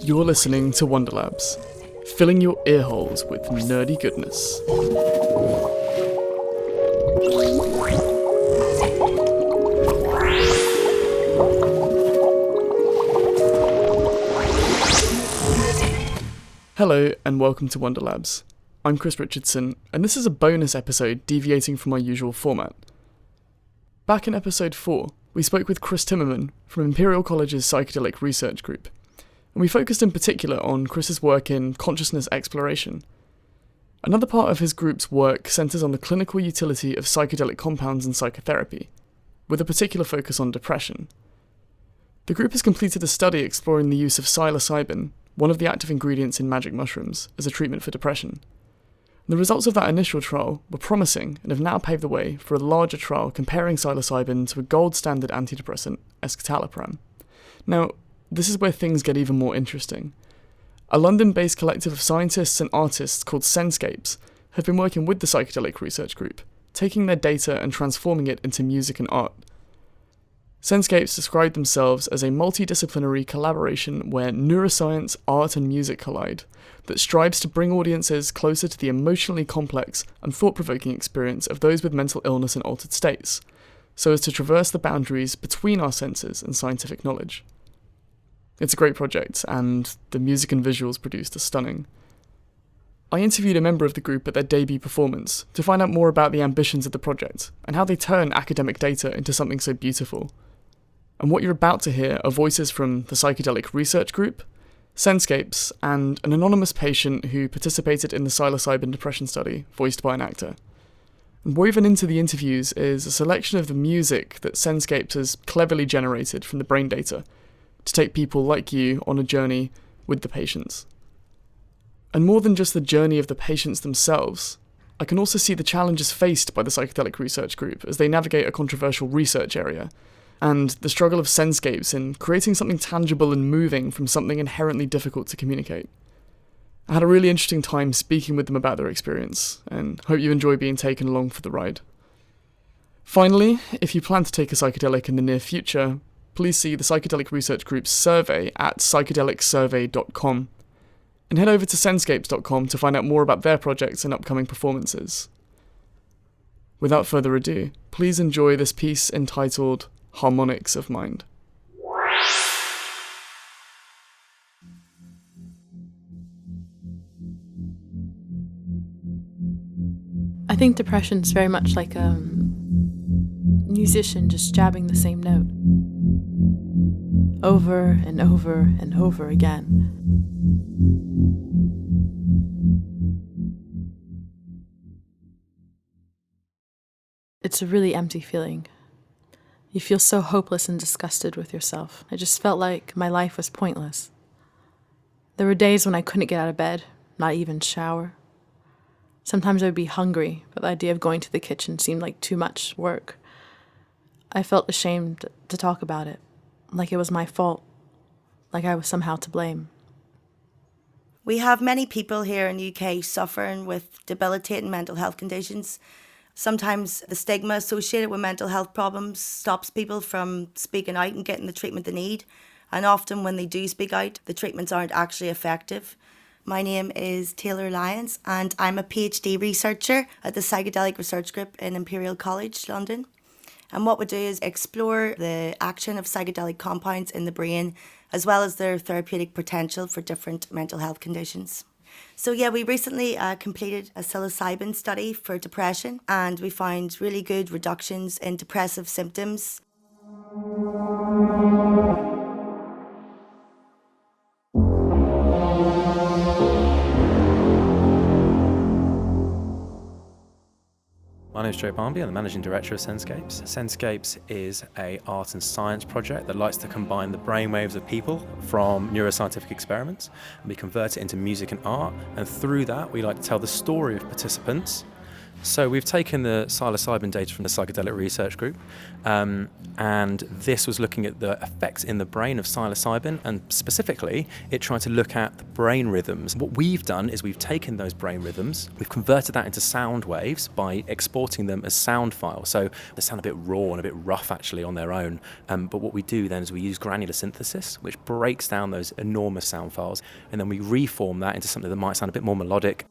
You're listening to WonderLabs, filling your earholes with nerdy goodness. Hello and welcome to WonderLabs. I'm Chris Richardson, and this is a bonus episode deviating from our usual format. Back in episode 4, we spoke with Chris Timmerman from Imperial College's Psychedelic Research Group, and we focused in particular on Chris's work in consciousness exploration. Another part of his group's work centres on the clinical utility of psychedelic compounds in psychotherapy, with a particular focus on depression. The group has completed a study exploring the use of psilocybin, one of the active ingredients in magic mushrooms, as a treatment for depression. The results of that initial trial were promising and have now paved the way for a larger trial comparing psilocybin to a gold standard antidepressant, escitalopram. Now, this is where things get even more interesting. A London-based collective of scientists and artists called Senscapes have been working with the Psychedelic Research Group, taking their data and transforming it into music and art. Senscapes describe themselves as a multidisciplinary collaboration where neuroscience, art and music collide, that strives to bring audiences closer to the emotionally complex and thought-provoking experience of those with mental illness and altered states, so as to traverse the boundaries between our senses and scientific knowledge. It's a great project, and the music and visuals produced are stunning. I interviewed a member of the group at their debut performance to find out more about the ambitions of the project and how they turn academic data into something so beautiful. And what you're about to hear are voices from the Psychedelic Research Group, Senscapes, and an anonymous patient who participated in the psilocybin depression study, voiced by an actor. And woven into the interviews is a selection of the music that Senscapes has cleverly generated from the brain data to take people like you on a journey with the patients. And more than just the journey of the patients themselves, I can also see the challenges faced by the Psychedelic Research Group as they navigate a controversial research area, and the struggle of Senscapes in creating something tangible and moving from something inherently difficult to communicate. I had a really interesting time speaking with them about their experience, and hope you enjoy being taken along for the ride. Finally, if you plan to take a psychedelic in the near future, please see the Psychedelic Research Group's survey at psychedelicsurvey.com, and head over to senscapes.com to find out more about their projects and upcoming performances. Without further ado, please enjoy this piece entitled Harmonics of Mind. I think depression's very much like a musician just jabbing the same note over and over and over again. It's a really empty feeling. You feel so hopeless and disgusted with yourself. I just felt like my life was pointless. There were days when I couldn't get out of bed, not even shower. Sometimes I would be hungry, but the idea of going to the kitchen seemed like too much work. I felt ashamed to talk about it, like it was my fault, like I was somehow to blame. We have many people here in the UK suffering with debilitating mental health conditions. Sometimes the stigma associated with mental health problems stops people from speaking out and getting the treatment they need. And often when they do speak out, the treatments aren't actually effective. My name is Taylor Lyons and I'm a PhD researcher at the Psychedelic Research Group in Imperial College, London. And what we do is explore the action of psychedelic compounds in the brain as well as their therapeutic potential for different mental health conditions. So we recently completed a psilocybin study for depression and we found really good reductions in depressive symptoms. My name is Joe Barnby, I'm the Managing Director of Senscapes. Senscapes is an art and science project that likes to combine the brainwaves of people from neuroscientific experiments and we convert it into music and art, and through that we like to tell the story of participants So we've taken the psilocybin data from the Psychedelic Research Group, and this was looking at the effects in the brain of psilocybin, and specifically it tried to look at the brain rhythms. What we've done is we've taken those brain rhythms, we've converted that into sound waves by exporting them as sound files. So they sound a bit raw and a bit rough actually on their own, but what we do then is we use granular synthesis, which breaks down those enormous sound files, and then we reform that into something that might sound a bit more melodic.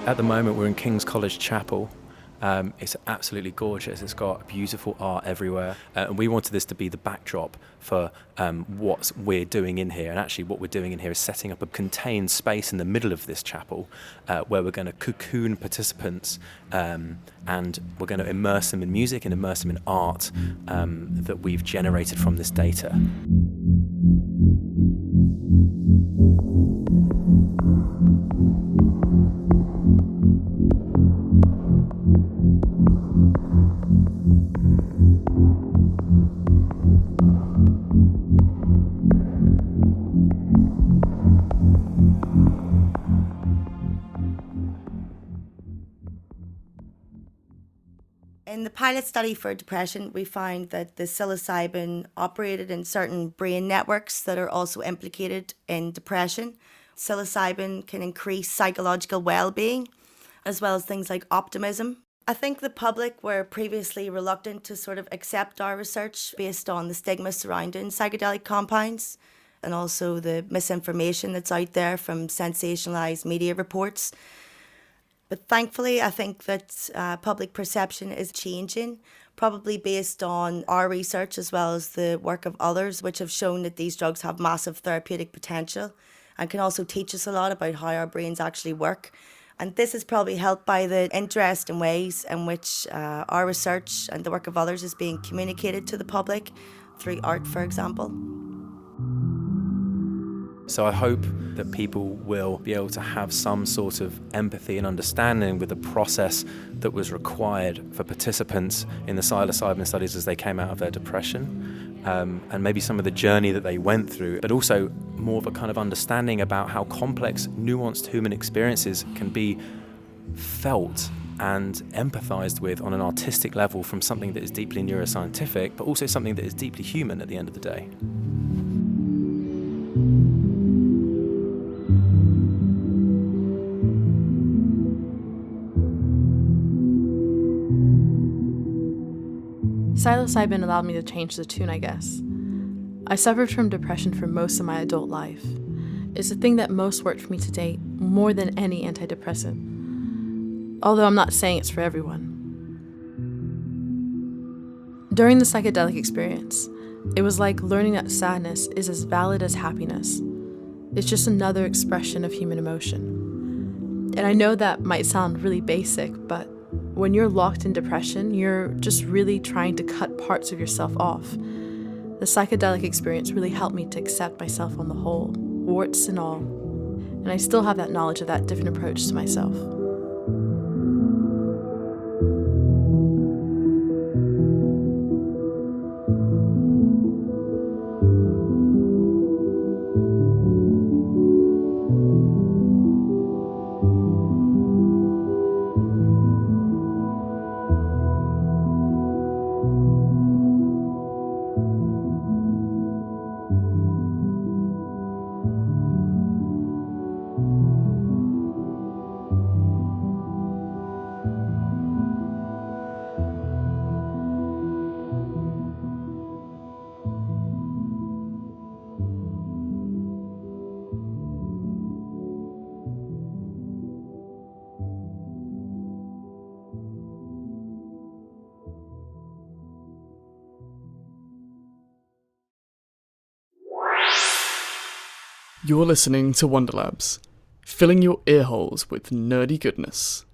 At the moment, we're in King's College Chapel. It's absolutely gorgeous. It's got beautiful art everywhere. And we wanted this to be the backdrop for what we're doing in here. And actually what we're doing in here is setting up a contained space in the middle of this chapel where we're going to cocoon participants and we're going to immerse them in music and immerse them in art that we've generated from this data. In the pilot study for depression, we found that the psilocybin operated in certain brain networks that are also implicated in depression. Psilocybin can increase psychological well-being, as well as things like optimism. I think the public were previously reluctant to sort of accept our research based on the stigma surrounding psychedelic compounds and also the misinformation that's out there from sensationalized media reports. But thankfully, I think that public perception is changing, probably based on our research as well as the work of others, which have shown that these drugs have massive therapeutic potential and can also teach us a lot about how our brains actually work. And this is probably helped by the interest in ways in which our research and the work of others is being communicated to the public through art, for example. So I hope that people will be able to have some sort of empathy and understanding with the process that was required for participants in the psilocybin studies as they came out of their depression, and maybe some of the journey that they went through, but also more of a kind of understanding about how complex, nuanced human experiences can be felt and empathized with on an artistic level from something that is deeply neuroscientific, but also something that is deeply human at the end of the day. Psilocybin allowed me to change the tune, I guess. I suffered from depression for most of my adult life. It's the thing that most worked for me to date, more than any antidepressant. Although I'm not saying it's for everyone. During the psychedelic experience, it was like learning that sadness is as valid as happiness. It's just another expression of human emotion. And I know that might sound really basic, but when you're locked in depression, you're just really trying to cut parts of yourself off. The psychedelic experience really helped me to accept myself on the whole, warts and all. And I still have that knowledge of that different approach to myself. You're listening to WonderLabs, filling your earholes with nerdy goodness.